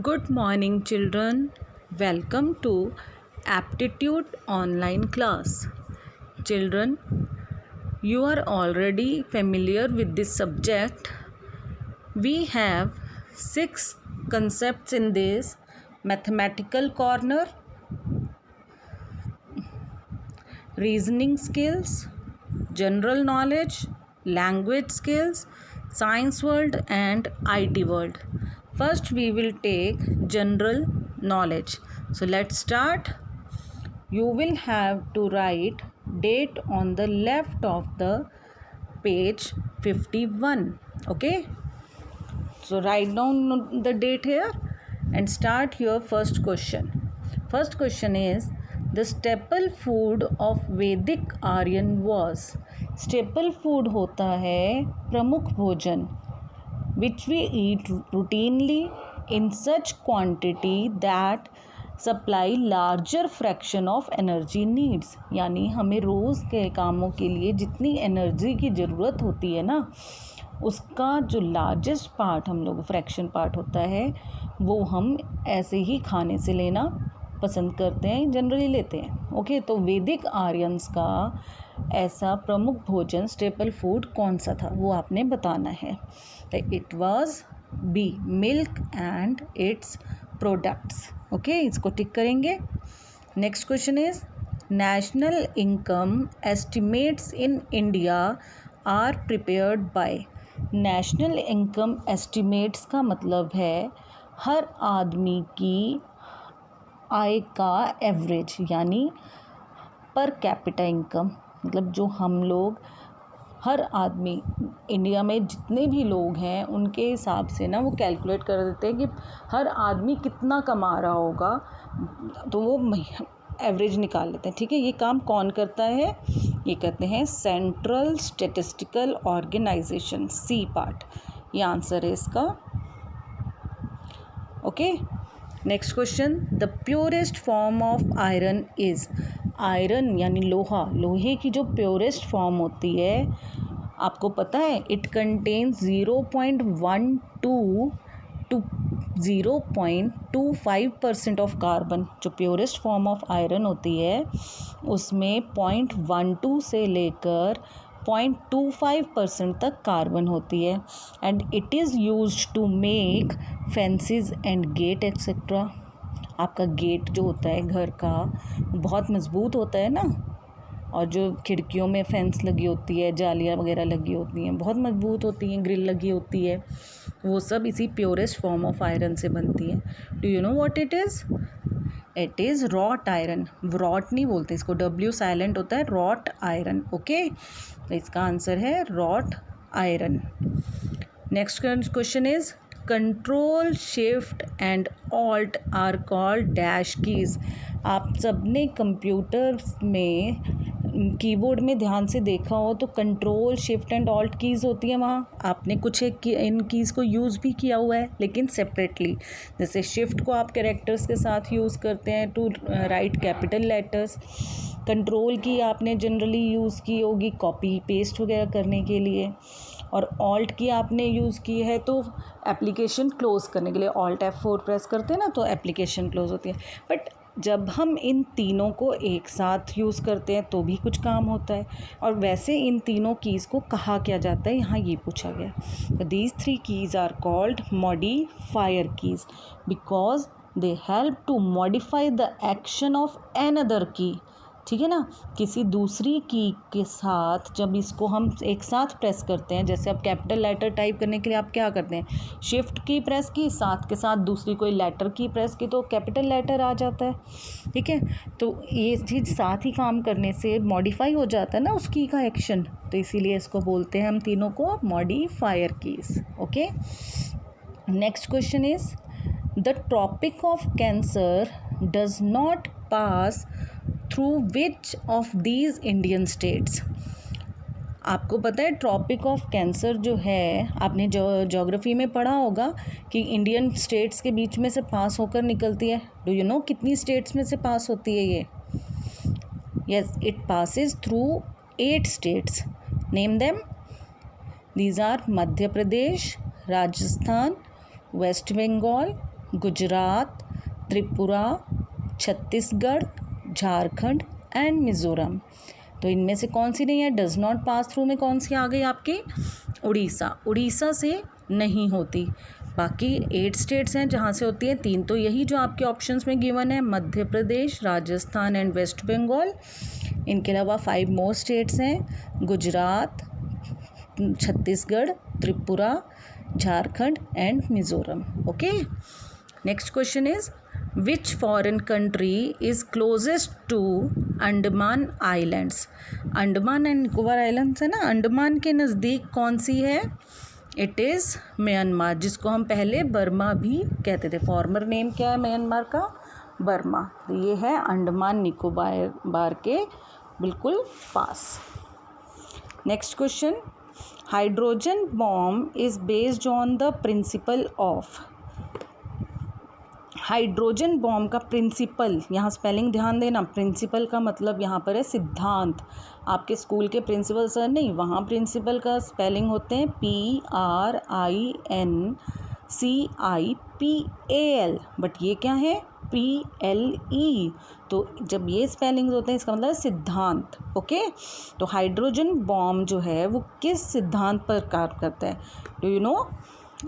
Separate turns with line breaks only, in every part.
Good morning, children. Welcome to Aptitude Online class. Children, you are already familiar with this subject. We have 6 concepts in this mathematical corner, reasoning skills, general knowledge, language skills, science world, and IT world. First, we will take general knowledge. So, let's start. You will have to write date on the left of the page 51. Okay. So, write down the date here and start your first question. First question is the staple food of Vedic Aryan was. Staple food होता है प्रमुख भोजन which we eat routinely in such quantity that supply larger fraction of energy needs. यानी हमें रोज़ के कामों के लिए जितनी एनर्जी की ज़रूरत होती है ना, उसका जो लार्जेस्ट पार्ट हम लोग फ्रैक्शन पार्ट होता है वो हम ऐसे ही खाने से लेना पसंद करते हैं, जनरली लेते हैं. ओके, तो वैदिक आर्यंस का ऐसा प्रमुख भोजन स्टेपल फूड कौन सा था वो आपने बताना है. It was be milk and its products. Okay, इसको टिक करेंगे. Next question is national income estimates in India are prepared by. National income estimates का मतलब है हर आदमी की आय का एवरेज, यानी पर कैपिटा इनकम. मतलब जो हम लोग हर आदमी इंडिया में जितने भी लोग हैं उनके हिसाब से ना वो कैलकुलेट कर देते हैं कि हर आदमी कितना कमा रहा होगा, तो वो एवरेज निकाल लेते हैं. ठीक है, ये काम कौन करता है? ये करते हैं central statistical organisation. C part, ये आंसर है इसका. Okay, next question the purest form of iron is. Iron यानी लोहा, लोहे की जो प्योरेस्ट फॉर्म होती है आपको पता है it contains 0.12 to 0.25% of carbon. जो प्योरेस्ट फॉर्म ऑफ आयरन होती है उसमें 0.12 से लेकर 0.25% तक कार्बन होती है. And it is used to make fences and gate etcetera. आपका गेट जो होता है घर का बहुत मज़बूत होता है ना, और जो खिड़कियों में फेंस लगी होती है, जालियाँ वगैरह लगी होती हैं, बहुत मजबूत होती हैं, ग्रिल लगी होती है, वो सब इसी प्योरेस्ट फॉर्म ऑफ आयरन से बनती है. Do you know what it is? It is wrought iron. Wrought नहीं बोलते इसको, डब्ल्यू साइलेंट होता है, रॉट आयरन. ओके, तो इसका आंसर है wrought iron. Next question is control shift and alt are called dash keys. आप सबने कंप्यूटर में कीबोर्ड में ध्यान से देखा हो तो control shift and alt keys होती है. वहाँ आपने कुछ एक इन कीज़ को यूज़ भी किया हुआ है लेकिन सेपरेटली. जैसे शिफ्ट को आप कैरेक्टर्स के साथ यूज़ करते हैं to write capital letters. Control key आपने जनरली यूज़ की होगी कॉपी पेस्ट वगैरह करने के लिए, और ऑल्ट की आपने यूज़ की है तो एप्लीकेशन क्लोज़ करने के लिए. ऑल्ट F4 प्रेस करते हैं ना तो एप्लीकेशन क्लोज़ होती है. बट जब हम इन तीनों को एक साथ यूज़ करते हैं तो भी कुछ काम होता है. और वैसे इन तीनों कीज़ को कहा क्या जाता है, यहाँ ये पूछा गया. तो these 3 keys are called modifier keys because they help to modify the action of another key. ठीक है ना, किसी दूसरी की के साथ जब इसको हम एक साथ प्रेस करते हैं, जैसे आप कैपिटल लेटर टाइप करने के लिए आप क्या करते हैं, शिफ्ट की प्रेस की, साथ के साथ दूसरी कोई लेटर की प्रेस की तो कैपिटल लेटर आ जाता है. ठीक है, तो ये चीज़ साथ ही काम करने से मॉडिफाई हो जाता है ना उस की का एक्शन, तो इसीलिए इसको बोलते हैं हम तीनों को modifier keys. Okay, next question is the tropic of cancer does not pass through which of these Indian states. आपको पता है ट्रॉपिक ऑफ कैंसर जो है आपने ज्योग्राफी में पढ़ा होगा कि इंडियन स्टेट्स के बीच में से पास होकर निकलती है. डू यू नो कितनी स्टेट्स में से पास होती है ये? Yes, it passes through 8 states. Name them. These are Madhya Pradesh, Rajasthan, West Bengal, Gujarat, Tripura, Chhattisgarh, Jharkhand and Mizoram. तो इनमें से कौन सी नहीं है? डज नॉट पास थ्रू में कौन सी आ गई आपकी? उड़ीसा। उड़ीसा से नहीं होती। बाकी 8 स्टेट्स हैं जहाँ से होती है। 3 तो यही जो आपके ऑप्शंस में गिवन है, मध्य प्रदेश, राजस्थान एंड वेस्ट बंगाल। इनके अलावा 5 मोर स्टेट्स हैं, Gujarat, Chhattisgarh, Tripura, Jharkhand and Mizoram. Okay, next question is which foreign country is closest to Andaman islands? Andaman and Nicobar islands है ना, अंडमान के नज़दीक कौन सी है? इट इज़ म्यांमार, जिसको हम पहले बर्मा भी कहते थे। फॉर्मर नेम क्या है म्यांमार का? बर्मा। तो ये है अंडमान निकोबार के बिल्कुल पास। Next question, hydrogen bomb is based on the principle of. Hydrogen bomb का प्रिंसिपल, यहाँ स्पेलिंग ध्यान देना, प्रिंसिपल का मतलब यहाँ पर है सिद्धांत। आपके स्कूल के प्रिंसिपल सर नहीं, वहाँ प्रिंसिपल का स्पेलिंग होते हैं PRINCIPAL, बट ये क्या है? PLE। तो जब ये स्पेलिंग्स होते हैं इसका मतलब सिद्धांत। ओके, तो हाइड्रोजन बॉम्ब जो है वो किस सिद्धांत पर कार्य करता है? Do you no?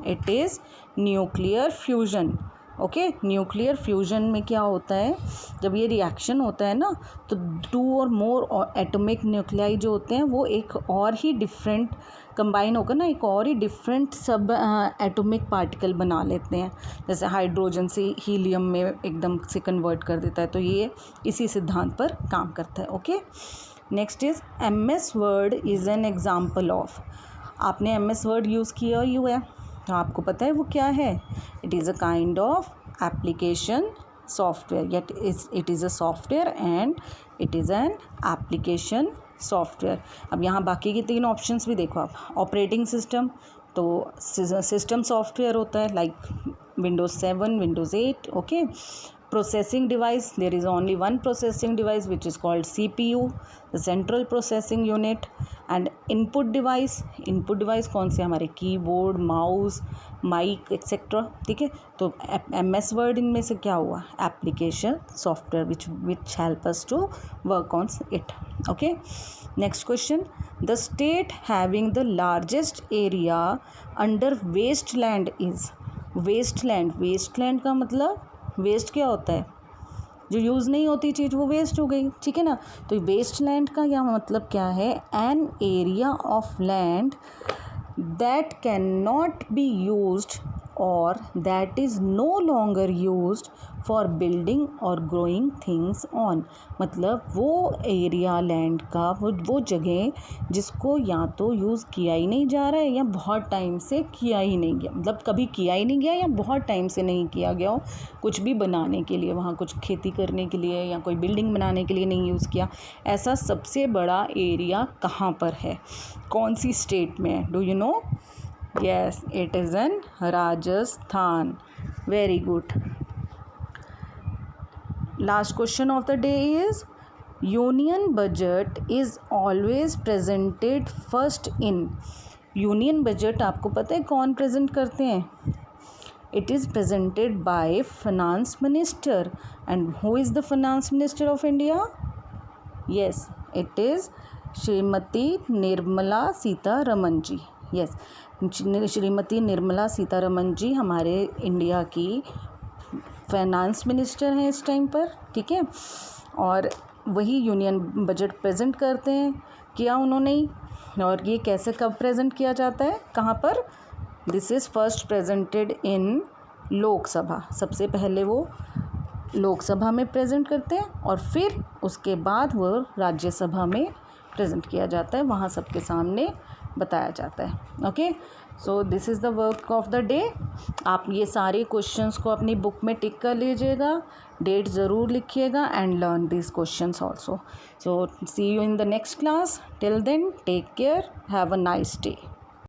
It is nuclear fusion. Okay, nuclear fusion में क्या होता है? जब ये रिएक्शन होता है ना, तो 2 और मोर एटॉमिक न्यूक्लियाई जो होते हैं वो एक और ही डिफरेंट कंबाइन होकर ना एक और ही डिफरेंट सब एटॉमिक पार्टिकल बना लेते हैं। जैसे हाइड्रोजन से हीलियम में एकदम से कन्वर्ट कर देता है। तो ये इसी सिद्धांत पर काम करता है। Okay, next is MS word is an example of. आपने MS वर्ड यूज़ किया ही हुआ है, तो आपको पता है वो क्या है? It is a kind of application software. Yet it is a software and it is an application software. अब यहाँ बाकी के 3 ऑप्शंस भी देखो आप। ऑपरेटिंग सिस्टम, तो सिस्टम सॉफ्टवेयर होता है, like Windows 7, Windows 8। Okay, processing device, there is only one processing device which is called CPU, the central processing unit। and input device कौन से? हमारे कीबोर्ड, माउस, माइक एक्सेट्रा। ठीक है, तो MS word इनमें से क्या हुआ? Application software which help us to work on it। Okay, next question, the state having the largest area under wasteland is. Wasteland का मतलब वेस्ट क्या होता है? जो यूज़ नहीं होती चीज़ वो वेस्ट हो गई। ठीक है ना, तो वेस्टलैंड का क्या मतलब क्या है? An area of land that can not be used or that is no longer used for building or growing things on. मतलब वो एरिया लैंड का वो जगह जिसको या तो यूज़ किया ही नहीं जा रहा है या बहुत टाइम से किया ही नहीं गया, मतलब कभी किया ही नहीं गया या बहुत टाइम से नहीं किया गया हो, कुछ भी बनाने के लिए, वहाँ कुछ खेती करने के लिए या कोई बिल्डिंग बनाने के लिए नहीं यूज़ किया। ऐसा सबसे बड़ा एरिया कहाँ पर है? कौन सी स्टेट में है? Do you no? Yes, it is in Rajasthan. Very good. Last question of the day is union budget is always presented first in। Union budget आपको पता है कौन प्रेजेंट करते हैं? It is presented by finance minister। and who is the finance minister of India? Yes, it is Shrimati Nirmala Sitharaman ji. Yes, Shrimati Nirmala Sitharaman ji हमारे India की finance minister हैं इस टाइम पर। ठीक है, और वही यूनियन बजट प्रेजेंट करते हैं। किया उन्होंने ही, और ये कैसे कब प्रेजेंट किया जाता है, कहाँ पर? This is first presented in Lok Sabha. सबसे पहले वो लोकसभा में प्रेजेंट करते हैं और फिर उसके बाद वो राज्यसभा में प्रेजेंट किया जाता है, वहाँ सबके सामने बताया जाता है। Okay, so this is the work of the day. आप ये सारे क्वेश्चंस को अपनी बुक में टिक कर लीजिएगा, डेट ज़रूर लिखिएगा and learn this questions also. So see you in the next class. Till then take care, have a nice day.